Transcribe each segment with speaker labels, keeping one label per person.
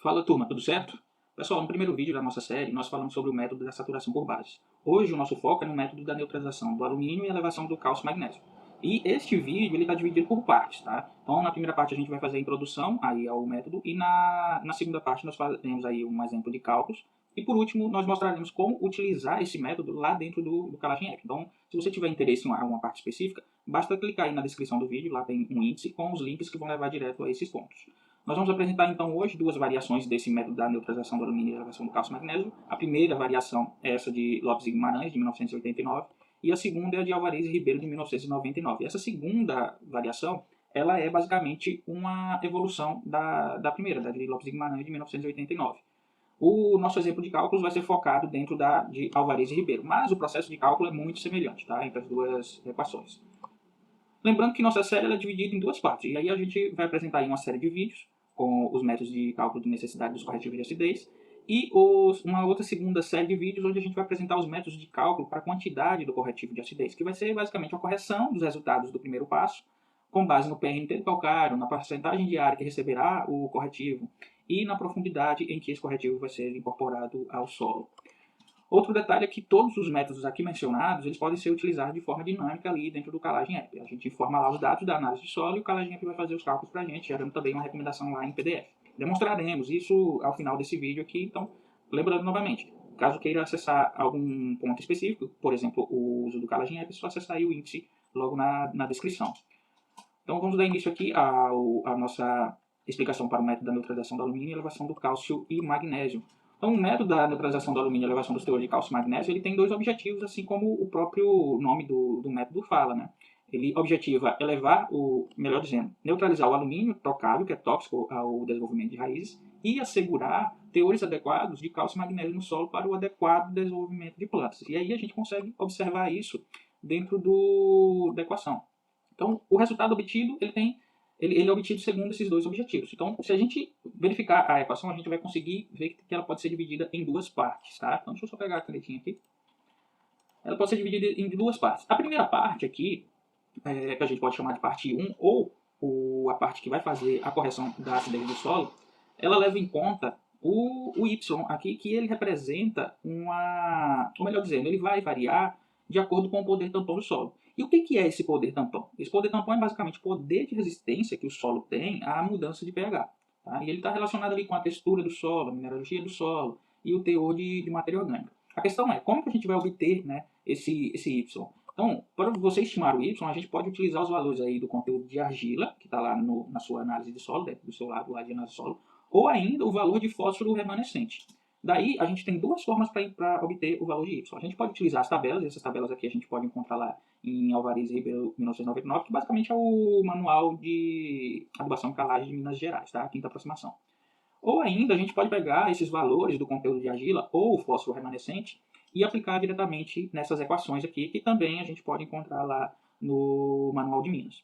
Speaker 1: Fala turma, tudo certo? Pessoal, no primeiro vídeo da nossa série, nós falamos sobre o método da saturação por bases. Hoje o nosso foco é no método da neutralização do alumínio e elevação do cálcio e magnésio. E este vídeo está dividido por partes, tá? Então na primeira parte a gente vai fazer a introdução aí ao método e na segunda parte nós faremos aí um exemplo de cálculos. E por último, nós mostraremos como utilizar esse método lá dentro do Kalashnikov. Então, se você tiver interesse em alguma parte específica, basta clicar aí na descrição do vídeo, lá tem um índice com os links que vão levar direto a esses pontos. Nós vamos apresentar então hoje duas variações desse método da neutralização do alumínio e elevação do cálcio e magnésio. A primeira variação é essa de Lopes e Guimarães, de 1989, e a segunda é a de Alvarez e Ribeiro, de 1999. Essa segunda variação, ela é basicamente uma evolução da primeira, da de Lopes e Guimarães, de 1989. O nosso exemplo de cálculos vai ser focado dentro da de Alvarez e Ribeiro, mas o processo de cálculo é muito semelhante, tá, entre as duas equações. Lembrando que nossa série é dividida em duas partes, e aí a gente vai apresentar aí uma série de vídeos com os métodos de cálculo de necessidade dos corretivos de acidez, e uma outra segunda série de vídeos onde a gente vai apresentar os métodos de cálculo para a quantidade do corretivo de acidez, que vai ser basicamente a correção dos resultados do primeiro passo, com base no PRNT do calcário, na porcentagem de área que receberá o corretivo e na profundidade em que esse corretivo vai ser incorporado ao solo. Outro detalhe é que todos os métodos aqui mencionados, eles podem ser utilizados de forma dinâmica ali dentro do Kalashnikov. A gente informa lá os dados da análise de solo e o Kalashnikov vai fazer os cálculos para a gente, gerando também uma recomendação lá em PDF. Demonstraremos isso ao final desse vídeo aqui, então, lembrando novamente, caso queira acessar algum ponto específico, por exemplo, o uso do Kalashnikov, é só acessar aí o índice logo na descrição. Então vamos dar início aqui à nossa explicação para o método da neutralização do alumínio e elevação do cálcio e magnésio. Então, o método da neutralização do alumínio e elevação dos teores de cálcio e magnésio, ele tem dois objetivos, assim como o próprio nome do método fala, né? Ele objetiva elevar, melhor dizendo, neutralizar o alumínio trocável, que é tóxico ao desenvolvimento de raízes, e assegurar teores adequados de cálcio e magnésio no solo para o adequado desenvolvimento de plantas. E aí a gente consegue observar isso dentro da equação. Então, o resultado obtido, ele é obtido segundo esses dois objetivos. Então, se a gente verificar a equação, a gente vai conseguir ver que ela pode ser dividida em duas partes, tá? Então, deixa eu só pegar a canetinha aqui. Ela pode ser dividida em duas partes. A primeira parte aqui, que a gente pode chamar de parte 1, ou a parte que vai fazer a correção da acidez do solo, ela leva em conta o Y aqui, que ele representa ou melhor dizendo, ele vai variar de acordo com o poder tampão do solo. E o que é esse poder tampão? Esse poder tampão é basicamente o poder de resistência que o solo tem à mudança de pH. Tá? E ele está relacionado ali com a textura do solo, a mineralogia do solo e o teor de matéria orgânica. A questão é, como que a gente vai obter, né, esse Y? Então, para você estimar o Y, a gente pode utilizar os valores aí do conteúdo de argila, que está lá na sua análise de solo, dentro do seu lado lá de análise de solo, ou ainda o valor de fósforo remanescente. Daí, a gente tem duas formas para obter o valor de Y. A gente pode utilizar as tabelas, e essas tabelas aqui a gente pode encontrar lá em Alvarez e Ribeiro 1999, que basicamente é o manual de adubação e calagem de Minas Gerais, tá? A quinta aproximação. Ou ainda, a gente pode pegar esses valores do conteúdo de argila ou o fósforo remanescente e aplicar diretamente nessas equações aqui, que também a gente pode encontrar lá no manual de Minas.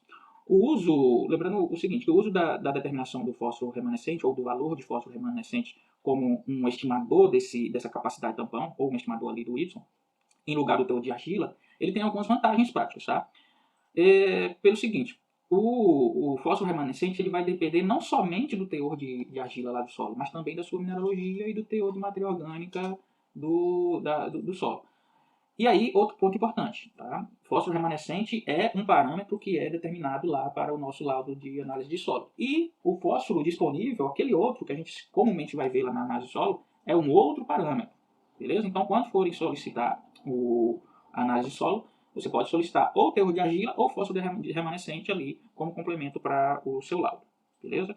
Speaker 1: Lembrando o seguinte, que o uso da determinação do fósforo remanescente ou do valor de fósforo remanescente como um estimador dessa capacidade tampão, ou um estimador ali do Y, em lugar do teor de argila, ele tem algumas vantagens práticas, tá? Pelo seguinte, o fósforo remanescente ele vai depender não somente do teor de argila lá do solo, mas também da sua mineralogia e do teor de matéria orgânica do solo. E aí, outro ponto importante, tá? Fósforo remanescente é um parâmetro que é determinado lá para o nosso laudo de análise de solo. E o fósforo disponível, aquele outro que a gente comumente vai ver lá na análise de solo, é um outro parâmetro, beleza? Então, quando forem solicitar a análise de solo, você pode solicitar ou teor de argila ou fósforo remanescente ali como complemento para o seu laudo, beleza?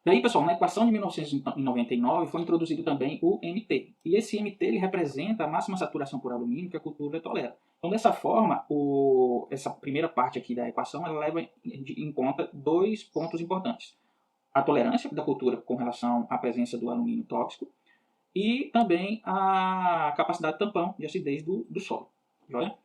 Speaker 1: Daí, pessoal, na equação de 1999 foi introduzido também o MT. E esse MT ele representa a máxima saturação por alumínio que a cultura tolera. Então, dessa forma, essa primeira parte aqui da equação ela leva em conta dois pontos importantes. A tolerância da cultura com relação à presença do alumínio tóxico e também a capacidade tampão de acidez do solo. Joia?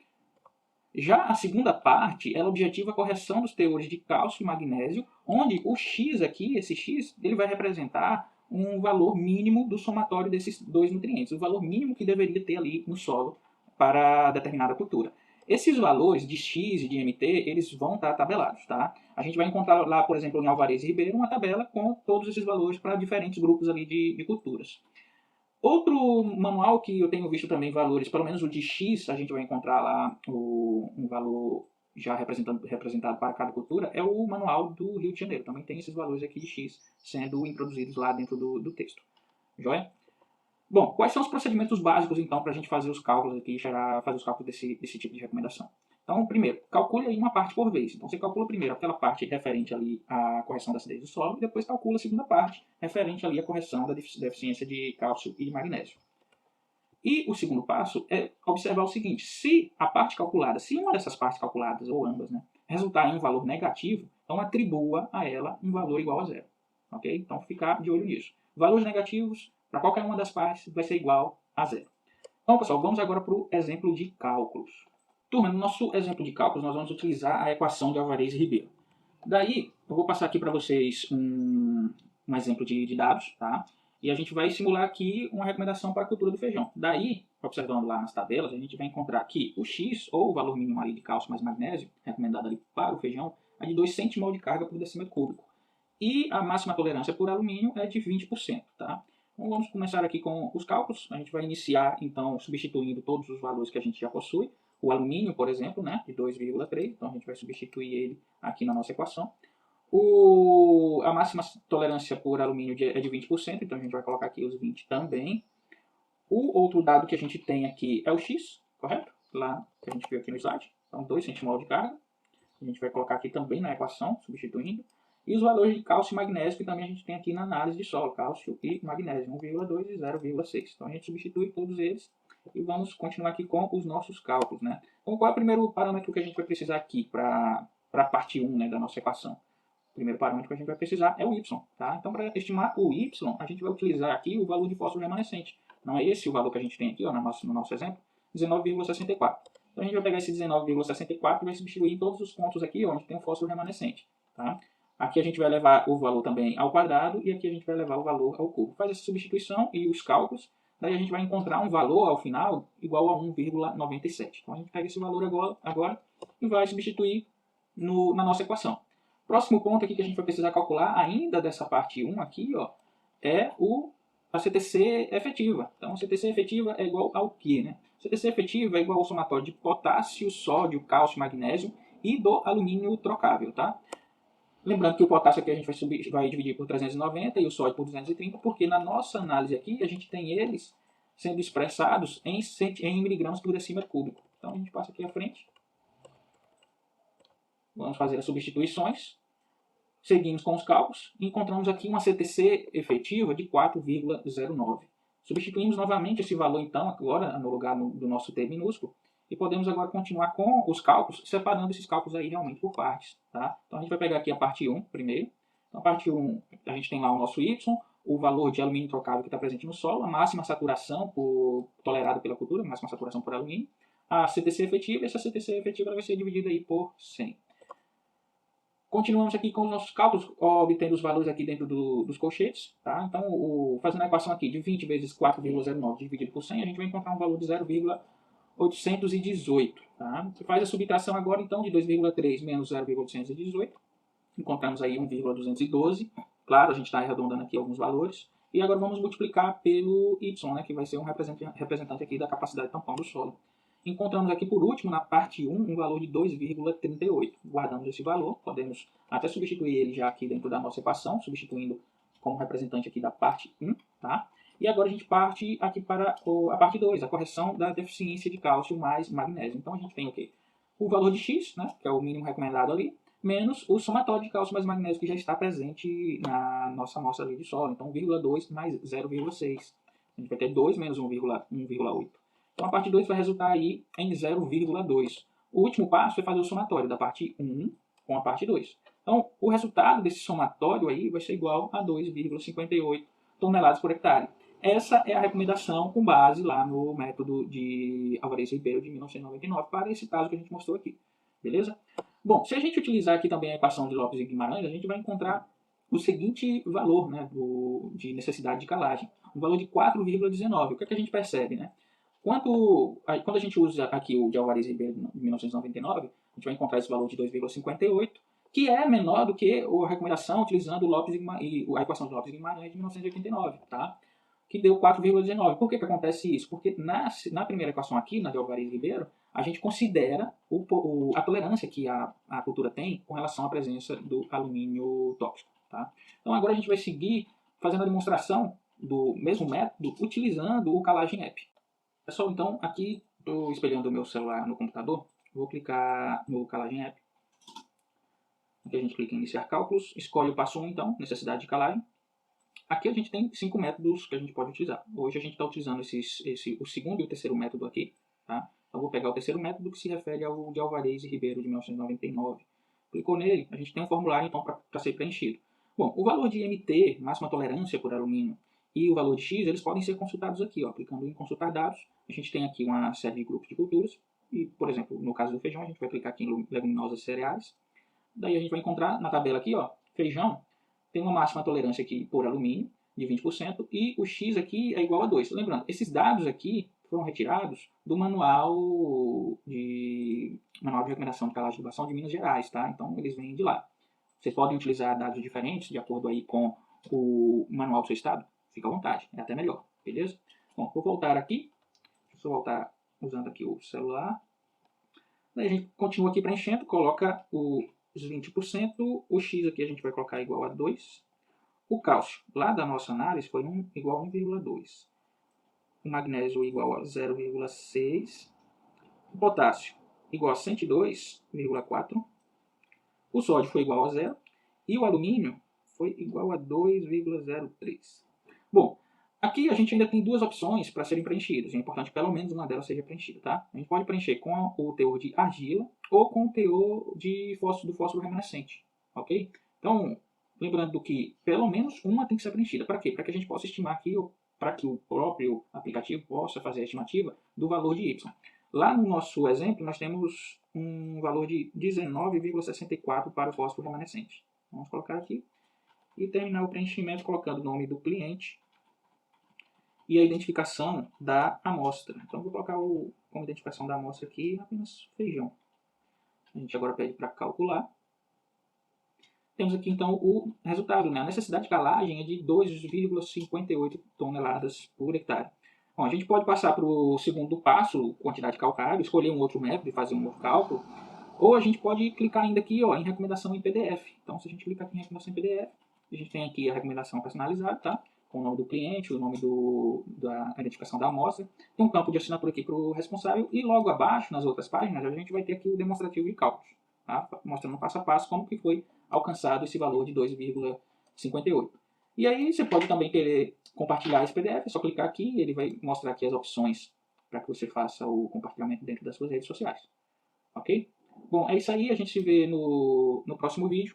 Speaker 1: Já a segunda parte, ela objetiva a correção dos teores de cálcio e magnésio, onde o X aqui, esse X, ele vai representar um valor mínimo do somatório desses dois nutrientes, o valor mínimo que deveria ter ali no solo para determinada cultura. Esses valores de X e de MT, eles vão estar tabelados, tá? A gente vai encontrar lá, por exemplo, em Alvarez e Ribeiro, uma tabela com todos esses valores para diferentes grupos ali de culturas. Outro manual que eu tenho visto também valores, pelo menos o de X, a gente vai encontrar lá um valor já representado para cada cultura, é o manual do Rio de Janeiro. Também tem esses valores aqui de X sendo introduzidos lá dentro do texto. Joia? Bom, quais são os procedimentos básicos, então, para a gente fazer os cálculos aqui, fazer os cálculos desse tipo de recomendação? Então, primeiro, calcule aí uma parte por vez. Então, você calcula primeiro aquela parte referente ali à correção da acidez do solo e depois calcula a segunda parte referente ali à correção da deficiência de cálcio e de magnésio. E o segundo passo é observar o seguinte: se a parte calculada, se uma dessas partes calculadas, ou ambas, né, resultar em um valor negativo, então atribua a ela um valor igual a zero. Ok? Então, ficar de olho nisso. Valores negativos, para qualquer uma das partes, vai ser igual a zero. Então, pessoal, vamos agora para o exemplo de cálculos. Turma, no nosso exemplo de cálculos, nós vamos utilizar a equação de Alvarez e Ribeiro. Daí, eu vou passar aqui para vocês um exemplo de dados, tá? E a gente vai simular aqui uma recomendação para a cultura do feijão. Daí, observando lá nas tabelas, a gente vai encontrar que o X, ou o valor mínimo ali de cálcio mais magnésio, recomendado ali para o feijão, é de 2 centimol de carga por decímetro cúbico. E a máxima tolerância por alumínio é de 20%, tá? Então vamos começar aqui com os cálculos. A gente vai iniciar, então, substituindo todos os valores que a gente já possui. O alumínio, por exemplo, né, de 2,3, então a gente vai substituir ele aqui na nossa equação. A máxima tolerância por alumínio é de 20%, então a gente vai colocar aqui os 20 também. O outro dado que a gente tem aqui é o X, correto? Lá que a gente viu aqui no slide. Então 2 centimol de carga. A gente vai colocar aqui também na equação, substituindo. E os valores de cálcio e magnésio que também a gente tem aqui na análise de solo, cálcio e magnésio, 1,2 e 0,6. Então a gente substitui todos eles e vamos continuar aqui com os nossos cálculos, né? Então qual é o primeiro parâmetro que a gente vai precisar aqui para a parte 1, né, da nossa equação? O primeiro parâmetro que a gente vai precisar é o Y, tá? Então para estimar o Y, a gente vai utilizar aqui o valor de fósforo remanescente. Não é esse o valor que a gente tem aqui, ó, no nosso exemplo, 19,64. Então a gente vai pegar esse 19,64 e vai substituir em todos os pontos aqui onde tem o fósforo remanescente, tá? Aqui a gente vai levar o valor também ao quadrado e aqui a gente vai levar o valor ao cubo. Faz essa substituição e os cálculos, daí a gente vai encontrar um valor ao final igual a 1,97. Então a gente pega esse valor agora e vai substituir na nossa equação. Próximo ponto aqui que a gente vai precisar calcular ainda dessa parte 1 aqui, ó, é a CTC efetiva. Então a CTC efetiva é igual ao quê, né? A CTC efetiva é igual ao somatório de potássio, sódio, cálcio, magnésio e do alumínio trocável, tá? Lembrando que o potássio aqui a gente vai dividir por 390 e o sódio por 230, porque na nossa análise aqui a gente tem eles sendo expressados em miligramas por decímetro cúbico. Então a gente passa aqui à frente. Vamos fazer as substituições. Seguimos com os cálculos e encontramos aqui uma CTC efetiva de 4,09. Substituímos novamente esse valor, então, agora no lugar do nosso T minúsculo. E podemos agora continuar com os cálculos, separando esses cálculos aí realmente por partes. Tá? Então a gente vai pegar aqui a parte 1 primeiro. Então a parte 1, a gente tem lá o nosso Y, o valor de alumínio trocável que está presente no solo, a máxima saturação tolerada pela cultura, a máxima saturação por alumínio, a CTC efetiva, e essa CTC efetiva vai ser dividida aí por 100. Continuamos aqui com os nossos cálculos, obtendo os valores aqui dentro dos colchetes. Tá? Então, fazendo a equação aqui de 20 vezes 4,09 dividido por 100, a gente vai encontrar um valor de 0,818. Tá? Você faz a subtração agora, então, de 2,3 menos 0,818. Encontramos aí 1,212. Claro, a gente está arredondando aqui alguns valores. E agora vamos multiplicar pelo Y, né, que vai ser um representante aqui da capacidade de tampão do solo. Encontramos aqui, por último, na parte 1, um valor de 2,38. Guardamos esse valor, podemos até substituir ele já aqui dentro da nossa equação, substituindo como representante aqui da parte 1, tá? E agora a gente parte aqui para a parte 2, a correção da deficiência de cálcio mais magnésio. Então a gente tem o quê? O valor de X, né, que é o mínimo recomendado ali, menos o somatório de cálcio mais magnésio que já está presente na nossa amostra ali de solo. Então 1,2 mais 0,6. A gente vai ter 2 menos 1,8. Então a parte 2 vai resultar aí em 0,2. O último passo é fazer o somatório da parte 1 com a parte 2. Então o resultado desse somatório aí vai ser igual a 2,58 toneladas por hectare. Essa é a recomendação com base lá no método de Alvarez e Ribeiro de 1999 para esse caso que a gente mostrou aqui. Beleza? Bom, se a gente utilizar aqui também a equação de Lopes e Guimarães, a gente vai encontrar o seguinte valor, né, de necessidade de calagem. Um valor de 4,19. O que é que a gente percebe, né? Quando a gente usa aqui o de Alvarez e Ribeiro de 1999, a gente vai encontrar esse valor de 2,58 que é menor do que a recomendação utilizando o Lopes e a equação de Lopes e Guimarães de 1989, tá? Que deu 4,19. Por que acontece isso? Porque na primeira equação aqui, na de Álvares e Ribeiro, a gente considera a tolerância que a cultura tem com relação à presença do alumínio tóxico. Tá? Então agora a gente vai seguir fazendo a demonstração do mesmo método utilizando o Calagem App. Pessoal, então aqui estou espelhando o meu celular no computador, vou clicar no Calagem App. Aqui a gente clica em iniciar cálculos, escolhe o passo 1 então, necessidade de calagem. Aqui a gente tem 5 métodos que a gente pode utilizar. Hoje a gente está utilizando o segundo e o terceiro método aqui. Tá? Então vou pegar o terceiro método que se refere ao de Álvares e Ribeiro de 1999. Clicou nele, a gente tem um formulário então para ser preenchido. Bom, o valor de MT, máxima tolerância por alumínio, e o valor de X, eles podem ser consultados aqui. Ó, clicando em consultar dados, a gente tem aqui uma série de grupos de culturas. E, por exemplo, no caso do feijão, a gente vai clicar aqui em leguminosas cereais. Daí a gente vai encontrar na tabela aqui, ó, feijão tem uma máxima tolerância aqui por alumínio de 20% e o X aqui é igual a 2. Lembrando, esses dados aqui foram retirados do manual de recomendação de calagem de tubação de Minas Gerais, tá? Então eles vêm de lá. Vocês podem utilizar dados diferentes de acordo aí com o manual do seu estado, fica à vontade, é até melhor, beleza? Bom, vou voltar aqui, deixa eu voltar usando aqui o celular. Daí a gente continua aqui preenchendo, coloca os 20%, o X aqui a gente vai colocar igual a 2. O cálcio, lá da nossa análise, foi igual a 1,2. O magnésio igual a 0,6. O potássio igual a 102,4. O sódio foi igual a 0. E o alumínio foi igual a 2,03. Bom, aqui a gente ainda tem duas opções para serem preenchidas. É importante que pelo menos uma delas seja preenchida, tá? A gente pode preencher com o teor de argila ou com o teor do fósforo remanescente, ok? Então, lembrando que pelo menos uma tem que ser preenchida. Para quê? Para que a gente possa estimar aqui, para que o próprio aplicativo possa fazer a estimativa do valor de Y. Lá no nosso exemplo, nós temos um valor de 19,64 para o fósforo remanescente. Vamos colocar aqui e terminar o preenchimento colocando o nome do cliente e a identificação da amostra. Então, vou colocar como identificação da amostra aqui apenas feijão. A gente agora pede para calcular. Temos aqui, então, o resultado. Né? A necessidade de calagem é de 2,58 toneladas por hectare. Bom, a gente pode passar para o segundo passo, quantidade calcável, escolher um outro método e fazer um outro cálculo. Ou a gente pode clicar ainda aqui ó, em recomendação em PDF. Então, se a gente clicar aqui em recomendação em PDF, a gente tem aqui a recomendação personalizada, tá? Com o nome do cliente, o nome da identificação da amostra. Tem um campo de assinatura aqui para o responsável. E logo abaixo, nas outras páginas, a gente vai ter aqui o demonstrativo de cálculos. Tá? Mostrando passo a passo como que foi alcançado esse valor de 2,58. E aí você pode também querer compartilhar esse PDF, é só clicar aqui e ele vai mostrar aqui as opções para que você faça o compartilhamento dentro das suas redes sociais. Ok? Bom, é isso aí, a gente se vê no próximo vídeo.